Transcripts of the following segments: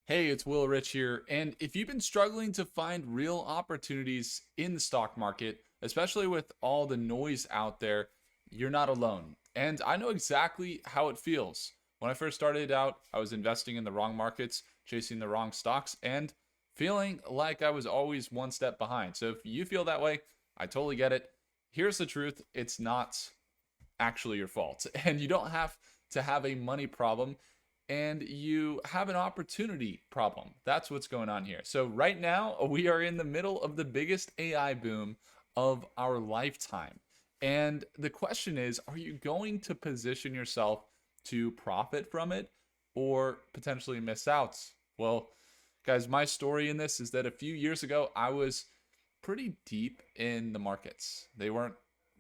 Hey, it's Will Rich here. And if you've been struggling to find real opportunities in the stock market, especially with all the noise out there, you're not alone. And I know exactly how it feels. When I first started out, I was investing in the wrong markets, chasing the wrong stocks, and feeling like I was always one step behind. So if you feel that way, I totally get it. Here's the truth, it's not actually your fault. And you don't have to have a money problem, and you have an opportunity problem. That's what's going on here. So, right now, we are in the middle of the biggest AI boom of our lifetime. And the question is, are you going to position yourself to profit from it or potentially miss out? Well, guys, my story in this is that a few years ago, I was pretty deep in the markets. They weren't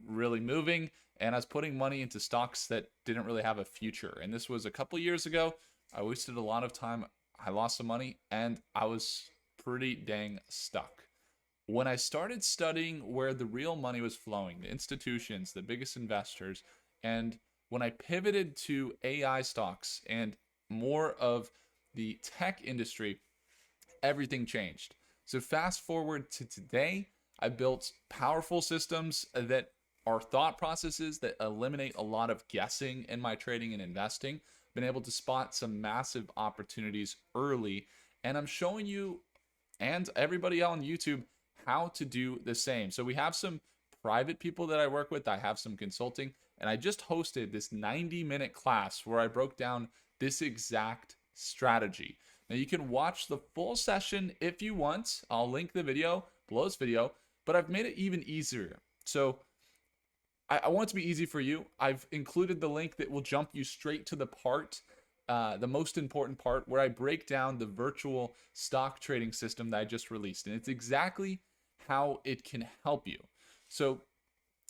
really moving, and I was putting money into stocks that didn't really have a future. And this was a couple years ago. I wasted a lot of time. I lost some money, and I was pretty dang stuck. When I started studying where the real money was flowing, the institutions, the biggest investors, and when I pivoted to AI stocks and more of the tech industry, everything changed. So fast forward to today, I built powerful systems that are thought processes that eliminate a lot of guessing in my trading and investing. Been able to spot some massive opportunities early, and I'm showing you and everybody on YouTube how to do the same. So we have some private people that I work with. I have some consulting, and I just hosted this 90-minute class where I broke down this exact strategy. Now you can watch the full session if you want. I'll link the video below this video, but I've made it even easier. So I want it to be easy for you. I've included the link that will jump you straight to the part, the most important part, where I break down the virtual stock trading system that I just released. And it's exactly how it can help you. So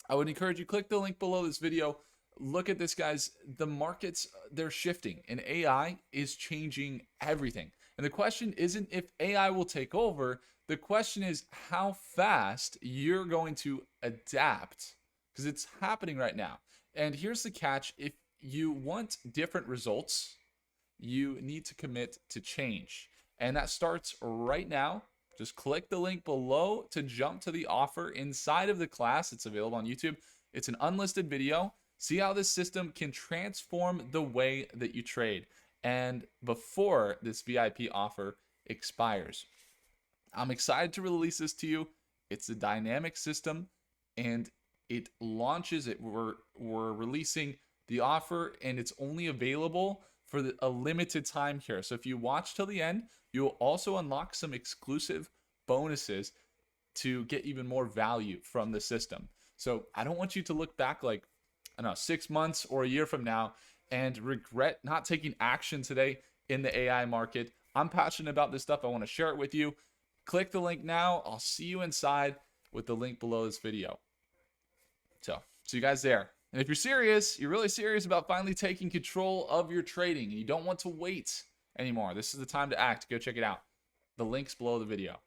I would encourage you, click the link below this video. Look at this, guys. The markets, they're shifting, and AI is changing everything. And the question isn't if AI will take over. The question is how fast you're going to adapt, because it's happening right now. And here's the catch: if you want different results, you need to commit to change. And that starts right now. Just click the link below to jump to the offer inside of the class. It's available on YouTube. It's an unlisted video. See how this system can transform the way that you trade. And before this VIP offer expires, I'm excited to release this to you. It's a dynamic system, and it launches it. We're releasing the offer, and it's only available for a limited time here. So if you watch till the end, you will also unlock some exclusive bonuses to get even more value from the system. So I don't want you to look back like, I don't know, 6 months or a year from now and regret not taking action today in the AI market. I'm passionate about this stuff. I want to share it with you. Click the link now. I'll see you inside with the link below this video. So, see you guys there. And if you're serious, you're really serious about finally taking control of your trading, and you don't want to wait anymore, this is the time to act. Go check it out. The link's below the video.